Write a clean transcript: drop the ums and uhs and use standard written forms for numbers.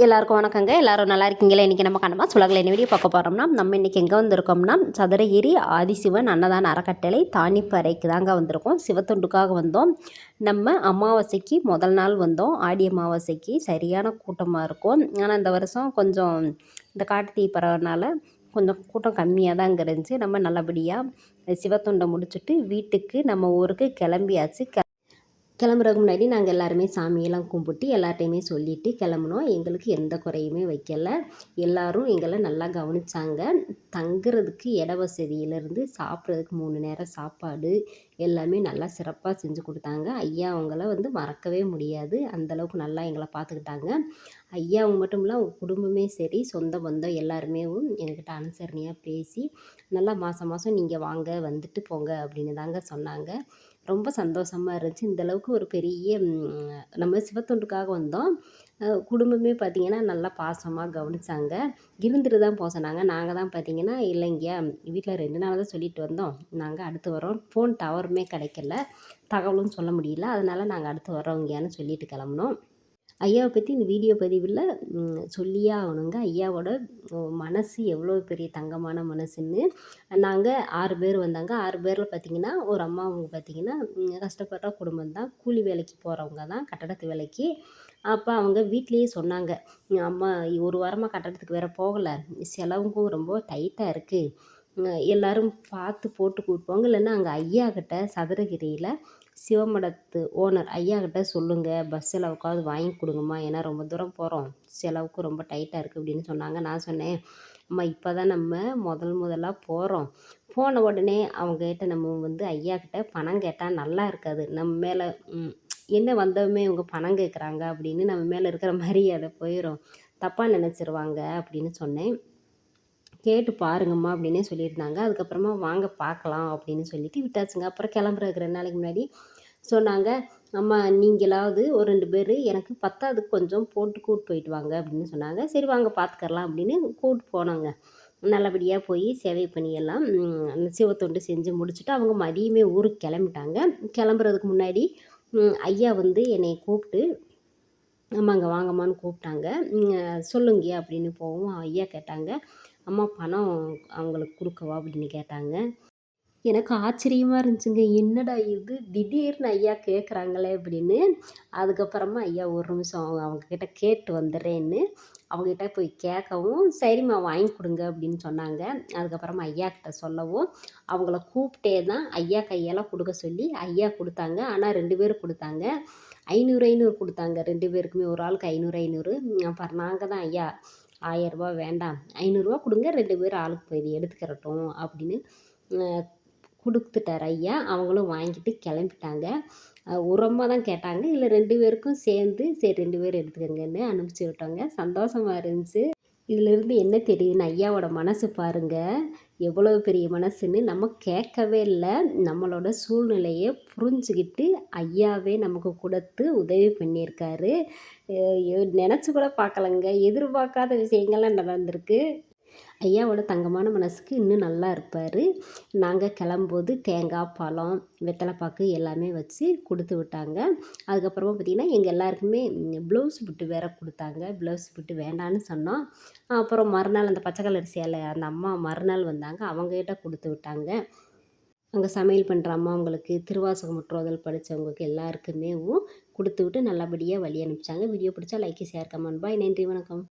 எல்லாருக்கும் வணக்கங்க. எல்லாரும் நல்லா இருக்கீங்களா? இன்றைக்கி நம்ம கண்ணமா சுலகில் என்ன வீடியோ பார்க்க போகிறோம்னா, நம்ம இன்றைக்கி எங்கே வந்திருக்கோம்னா, சதுரகிரி ஆதிசிவன் அன்னதான அறக்கட்டளை தானிப்பறைக்கு தாங்க வந்திருக்கோம். சிவத்தொண்டுக்காக வந்தோம். நம்ம அமாவாசைக்கு முதல் நாள் வந்தோம். ஆடி அமாவாசைக்கு சரியான கூட்டமாக இருக்கும். ஆனால் இந்த வருஷம் கொஞ்சம் இந்த காட்டு தீ பரவனால கொஞ்சம் கூட்டம் கம்மியாக தான் இங்கே இருந்துச்சு. நம்ம நல்லபடியாக சிவத்தொண்டை முடிச்சுட்டு வீட்டுக்கு நம்ம ஊருக்கு கிளம்பியாச்சு. கிளம்புறதுக்கு முன்னாடி நாங்கள் எல்லாருமே சாமியெல்லாம் கும்பிட்டு எல்லார்ட்டையுமே சொல்லிவிட்டு கிளம்புனோம். எங்களுக்கு எந்த குறையுமே வைக்கல. எல்லோரும் எங்களை நல்லா கவனித்தாங்க. தங்குறதுக்கு இட வசதியிலேருந்து சாப்பிட்றதுக்கு 3 நேரம் சாப்பாடு எல்லாமே நல்லா சிறப்பாக செஞ்சு கொடுத்தாங்க. ஐயா அவங்கள மறக்கவே முடியாது. அந்தளவுக்கு நல்லா எங்களை பார்த்துக்கிட்டாங்க. ஐயா அவங்க மட்டும் இல்லை, அவங்க குடும்பமே சரி, சொந்த பந்தம் எல்லாருமே எங்ககிட்ட அனுசரணையாக பேசி நல்லா மாதம் மாதம் நீங்கள் வாங்க வந்துட்டு போங்க அப்படின்னு தாங்க சொன்னாங்க. ரொம்ப சந்தோஷமாக இருந்துச்சு. இந்தளவுக்கு ஒரு பெரிய நம்ம சிவத்தொண்டுக்காக வந்தோம். குடும்பமே பார்த்திங்கன்னா நல்லா பாசமாக கவனித்தாங்க. இருந்துட்டு தான் போக சொன்னாங்க. நாங்கள் தான் பார்த்திங்கன்னா இல்லைங்கய்யா வீட்டில் 2 நாள் தான் சொல்லிட்டு வந்தோம், நாங்கள் அடுத்து வரோம். ஃபோன் டவருமே கிடைக்கல, தகவலும் சொல்ல முடியல. அதனால் நாங்கள் அடுத்து வரோங்கயான்னு சொல்லிட்டு கிளம்புனோம். ஐயாவை பற்றி இந்த வீடியோ பதிவில் சொல்லியே ஆகணுங்க. ஐயாவோட மனசு எவ்வளோ பெரிய தங்கமான மனசுன்னு. நாங்கள் 6 பேர் வந்தாங்க. 6 பேரில் பார்த்திங்கன்னா ஒரு அம்மா அவங்க பார்த்திங்கன்னா கஷ்டப்படுற குடும்பம் தான், கூலி வேலைக்கு போகிறவங்க தான், கட்டடத்து வேலைக்கு. அப்போ அவங்க வீட்லேயே சொன்னாங்க, அம்மா 1 வாரமாக கட்டடத்துக்கு வேறு போகலை, செலவுக்கும் ரொம்ப டைட்டாக இருக்குது, எல்லோரும் பார்த்து போட்டு கூப்பிட்டு இல்லைன்னா அங்கே ஐயா கிட்ட சதுரகிரியில் சிவமடத்து ஓனர் ஐயாக்கிட்ட சொல்லுங்கள், பஸ் செலவுக்காவது வாங்கி கொடுங்கம்மா, ஏன்னா ரொம்ப தூரம் போகிறோம், செலவுக்கு ரொம்ப டைட்டாக இருக்குது அப்படின்னு சொன்னாங்க. நான் சொன்னேன், அம்மா இப்போ தான் நம்ம முதலாக போகிறோம், போன உடனே அவங்ககிட்ட நம்ம ஐயாக்கிட்ட பணம் கேட்டால் நல்லா இருக்காது. நம்ம மேலே என்ன வந்தவுமே இவங்க பணம் கேட்குறாங்க அப்படின்னு நம்ம மேலே இருக்கிற மரியாதை போயிடும், தப்பாக நினச்சிருவாங்க அப்படின்னு சொன்னேன். கேட்டு பாருங்கம்மா அப்படின்னே சொல்லியிருந்தாங்க. அதுக்கப்புறமா வாங்க பார்க்கலாம் அப்படின்னு சொல்லிட்டு விட்டாச்சுங்க. அப்புறம் கிளம்புறதுக்கு 2 நாளைக்கு முன்னாடி சொன்னாங்க, அம்மா நீங்களாவது ஒரு 2 பேர் எனக்கு பத்தாவதுக்கு கொஞ்சம் போட்டு கூட்டு போயிட்டு வாங்க அப்படின்னு சொன்னாங்க. சரி வாங்க பார்த்துக்கலாம் அப்படின்னு கூட்டு போனோங்க. நல்லபடியாக போய் சேவை பணியெல்லாம் சிவத்தொண்டு செஞ்சு முடிச்சுட்டு அவங்க மதியமே ஊருக்கு கிளம்பிட்டாங்க. கிளம்புறதுக்கு முன்னாடி ஐயா என்னை கூப்பிட்டு, அம்மா அங்கே வாங்கம்மான்னு கூப்பிட்டாங்க. சொல்லுங்கய்யா அப்படின்னு போகவும் ஐயா கேட்டாங்க, அம்மா பணம் அவங்களுக்கு கொடுக்கவா அப்படின்னு கேட்டாங்க. எனக்கு ஆச்சரியமாக இருந்துச்சுங்க. என்னடா இது திடீர்னு ஐயா கேட்குறாங்களே அப்படின்னு. அதுக்கப்புறமா ஐயா ஒரு நிமிஷம் அவங்கக்கிட்ட கேட்டு வந்துடுறேன்னு அவங்ககிட்ட போய் கேட்கவும், சரிம்மா வாங்கி கொடுங்க அப்படின்னு சொன்னாங்க. அதுக்கப்புறமா ஐயாக்கிட்ட சொல்லவும் அவங்கள கூப்பிட்டே தான் ஐயா கையெல்லாம் கொடுக்க சொல்லி ஐயா கொடுத்தாங்க. ஆனால் 2 பேர் கொடுத்தாங்க. 500 500 கொடுத்தாங்க 2 பேருக்குமே. ஒரு ஆளுக்கு 500 500. அப்புறம் நாங்கள் தான் ஐயா ரூ. 1000 வேண்டாம், ரூ. 500 கொடுங்க, 2 பேர் ஆளுக்கு போய் எடுத்துக்கிறட்டும் அப்படின்னு கொடுத்துட்டார் ஐயா. அவங்களும் வாங்கிட்டு கிளம்பிட்டாங்க. ஒரு அம்மா தான் கேட்டாங்க, இல்லை 2 பேருக்கும் சேர்ந்து சரி 2 பேர் எடுத்துக்கங்கன்னு அனுப்பிச்சி விட்டோங்க. சந்தோஷமாக இருந்துச்சு. இதிலிருந்து என்ன தெரியுதுன்னு, ஐயாவோட மனசு பாருங்கள் எவ்வளோ பெரிய மனசுன்னு. நம்ம கேட்கவே இல்லை, நம்மளோட சூழ்நிலையை புரிஞ்சுக்கிட்டு ஐயாவே நமக்கு கொடுத்து உதவி பண்ணியிருக்காரு. நினச்சி கூட பார்க்கலங்க, எதிர்பார்க்காத விஷயங்கள்லாம் நடந்திருக்கு. ஐயாவோட தங்கமான மனசுக்கு இன்னும் நல்லா இருப்பார். நாங்கள் கிளம்பும்போது தேங்காய், பழம், வெத்தலைப்பாக்கு எல்லாமே வச்சு கொடுத்து விட்டாங்க. அதுக்கப்புறமா பார்த்திங்கன்னா எங்கள் எல்லாருக்குமே ப்ளவுஸ் பிட்டு வேறு கொடுத்தாங்க. ப்ளவுஸ் பிட்டு வேண்டான்னு சொன்னோம். அப்புறம் மறுநாள் அந்த பச்சை கலர் சேலை அந்த அம்மா மறுநாள் வந்தாங்க, அவங்ககிட்ட கொடுத்து விட்டாங்க. அங்கே சமையல் பண்ணுற அம்மாவங்களுக்கு, திருவாசகம் முற்றோதல் படித்தவங்களுக்கு எல்லாருக்குமே கொடுத்து விட்டு நல்லபடியாக வழி அனுப்பிச்சாங்க. வீடியோ பிடிச்சா லைக், ஷேர், கமெண்ட். பாய். நன்றி, வணக்கம்.